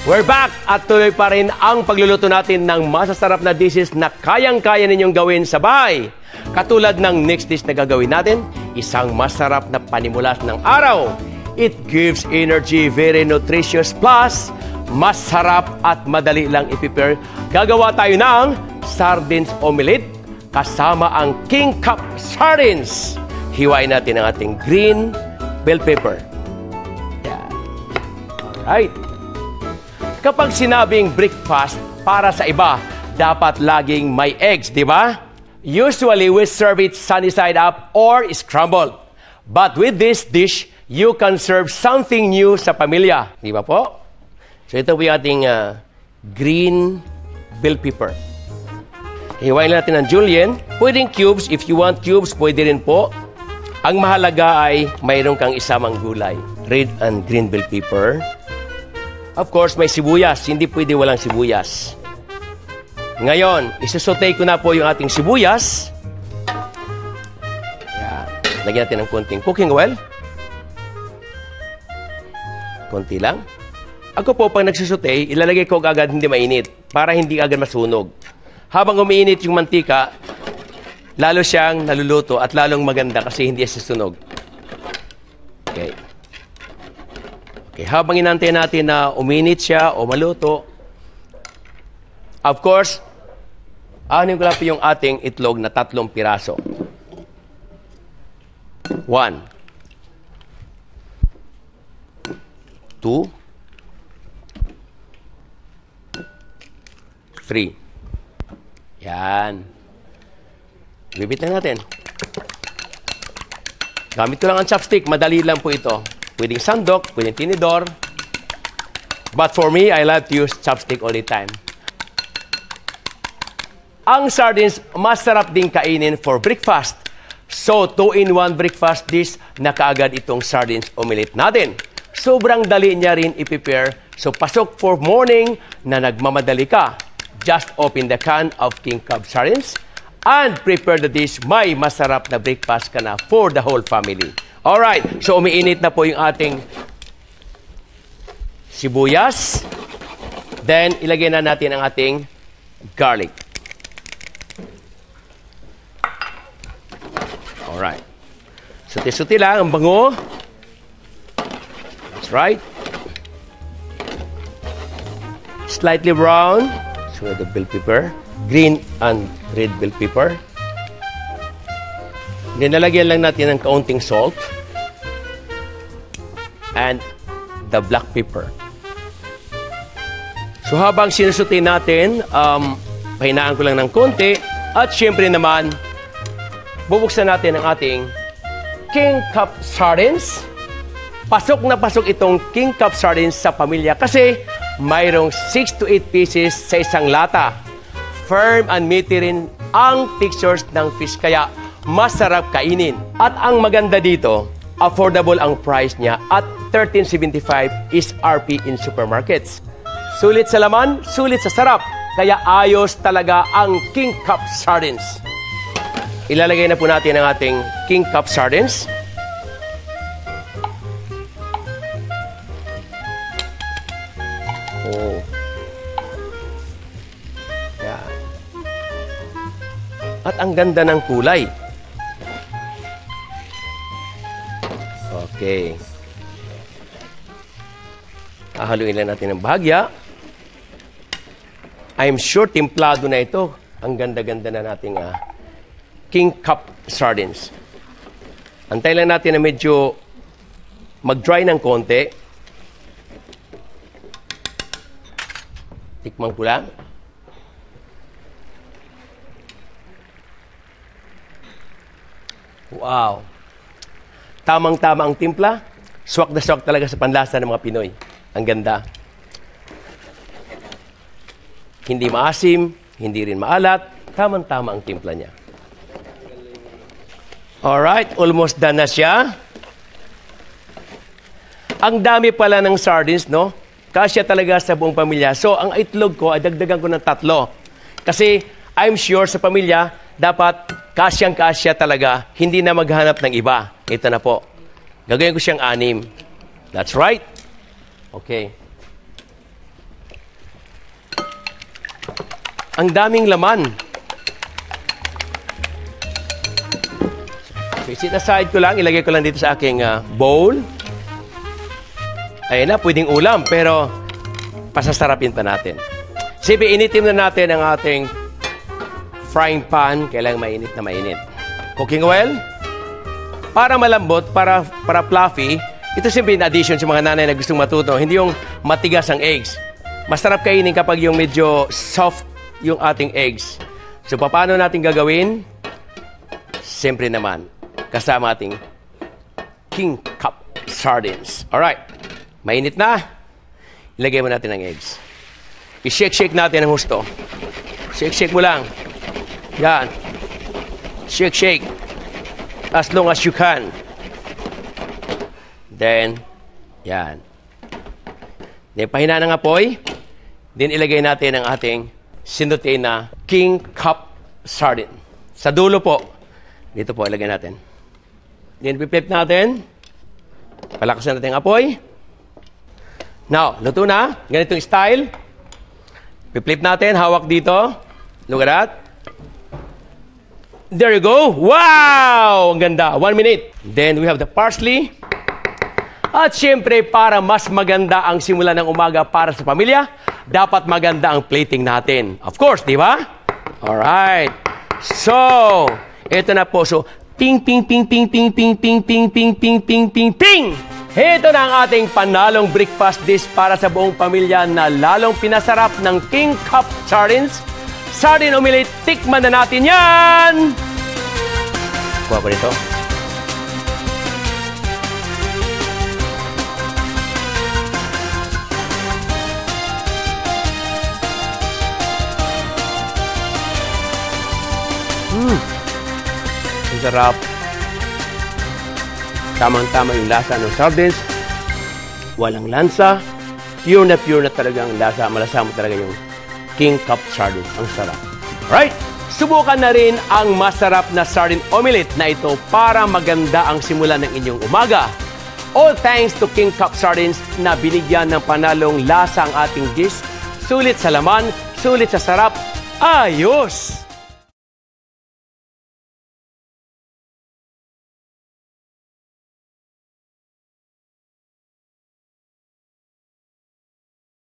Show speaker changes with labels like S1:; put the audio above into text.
S1: We're back at tuloy pa rin ang pagluluto natin ng masasarap na dishes na kayang-kaya ninyong gawin sa bahay. Katulad ng next dish na gagawin natin, isang masarap na panimulas ng araw. It gives energy, very nutritious, plus masarap at madali lang i-prepare. Gagawa tayo ng sardines omelette kasama ang king cup sardines. Hiwain natin ang ating green bell pepper. Yan. Alright. Kapag sinabing breakfast, para sa iba, dapat laging may eggs, di ba? Usually, we serve it sunny side up or scrambled. But with this dish, you can serve something new sa pamilya. Di ba po? So ito po yung ating green bell pepper. Hiwain natin ng julienne. Pwedeng cubes. If you want cubes, pwede rin po. Ang mahalaga ay mayroon kang isamang gulay. Red and green bell pepper. Of course, may sibuyas. Hindi pwede walang sibuyas. Ngayon, isusotay ko na po yung ating sibuyas. Yan. Lagyan natin ng konting cooking oil. Konti lang. Ako po, pag nagsusotay, ilalagay ko agad hindi mainit para hindi agad masunog. Habang umiinit yung mantika, lalo siyang naluluto at lalong maganda kasi hindi susunog. Okay. Okay, habang inantay natin na uminit siya o maluto, of course, anin ko lang po yung ating itlog na 3 piraso. 1, 2, 3. Yan. Bibit na natin. Gamit ko lang ang chopstick. Madali lang po ito. Pwedeng sandok, pwedeng tinidor. But for me, I love to use chopstick all the time. Ang sardines, masarap din kainin for breakfast. So, 2-in-1 breakfast dish na kaagad itong sardines omelette natin. Sobrang dali niya rin i-prepare. So, pasok for morning na nagmamadali ka. Just open the can of king cup sardines and prepare the dish. May masarap na breakfast ka na for the whole family. Alright, so umiinit na po yung ating sibuyas. Then, ilagay na natin ang ating garlic. Alright. Suti-suti lang, ang bango. That's right. Slightly brown. So, the bell pepper. Green and red bell pepper. Then, nalagyan lang natin ng kaunting salt. And the black pepper. So, habang sinusutin natin, pahinaan ko lang ng konti. At syempre naman, bubuksan natin ang ating king cup sardines. Pasok na pasok itong king cup sardines sa pamilya kasi mayroong 6 to 8 pieces sa isang lata. Firm and meaty rin ang textures ng fish kaya masarap kainin. At ang maganda dito, affordable ang price niya at $13.75 is RP in supermarkets. Sulit sa laman, sulit sa sarap. Kaya ayos talaga ang king cup sardines. Ilalagay na po natin ang ating king cup sardines. Oh. Yan. At ang ganda ng kulay. Okay. Hahaluin lang natin ng bahagya. I'm sure timplado na ito. Ang ganda-ganda na nating king cup sardines. Antay lang natin na medyo mag-dry ng konti. Tikman ko lang. Wow. Tamang-tama ang timpla. Swak na swak talaga sa panlasa ng mga Pinoy. Ang ganda. Hindi maasim, hindi rin maalat. Tamang-tama ang timpla niya. Alright, almost done na siya. Ang dami pala ng sardines, no? Kasya talaga sa buong pamilya. So, ang itlog ko, dagdagan ko ng 3. Kasi, I'm sure sa pamilya, dapat kasyang-kasya talaga, hindi na maghanap ng iba. Ito na po. Gagawin ko siyang 6. That's right. Okay. Ang daming laman. So, sit aside ko lang. Ilagay ko lang dito sa aking bowl. Ayun na, pwedeng ulam. Pero, pasasarapin pa natin. Siyempre, initim na natin ang ating frying pan. Kailangan mainit na mainit. Cooking oil. Para malambot, para fluffy. Ito siyempre in addition sa mga nanay na gustong matuto. Hindi yung matigas ang eggs. Masarap kainin kapag yung medyo soft yung ating eggs. So, paano natin gagawin? Siyempre naman, kasama ating king cup sardines. Alright. Mainit na. Ilagay mo natin ang eggs. I-shake-shake natin ang husto. Shake-shake mo lang. Yan. Shake-shake. As long as you can. Then, yan. Then, pahina ng apoy. Then, ilagay natin ang ating sinutin na king cup sardine. Sa dulo po. Dito po, ilagay natin. Then, pipip natin. Palakasan natin ang apoy. Now, luto na. Ganitong style. Pipip natin. Hawak dito. Look at that. There you go. Wow! Ang ganda. 1 minute. Then, we have the parsley. At syempre, para mas maganda ang simula ng umaga para sa pamilya, dapat maganda ang plating natin. Of course, di ba? Alright. So, ito na po. So, ping, ping, ping, ping, ping, ping, ping, ping, ping, ping, ping, ping, ping. Ito na ang ating panalong breakfast dish para sa buong pamilya na lalong pinasarap ng King Cup Sardines. Sardine omelette, tikman na natin yan! Kuha pa rito. Ang sarap. Tamang-tama yung lasa ng sardines. Walang lansa. Pure na talaga ang lasa. Malasa mo talaga yung King Cup Sardines. Ang sarap. Alright! Subukan na rin ang masarap na sardine omelette na ito para maganda ang simula ng inyong umaga. All thanks to King Cup Sardines na binigyan ng panalong lasa ang ating dish. Sulit sa laman, sulit sa sarap. Ayos!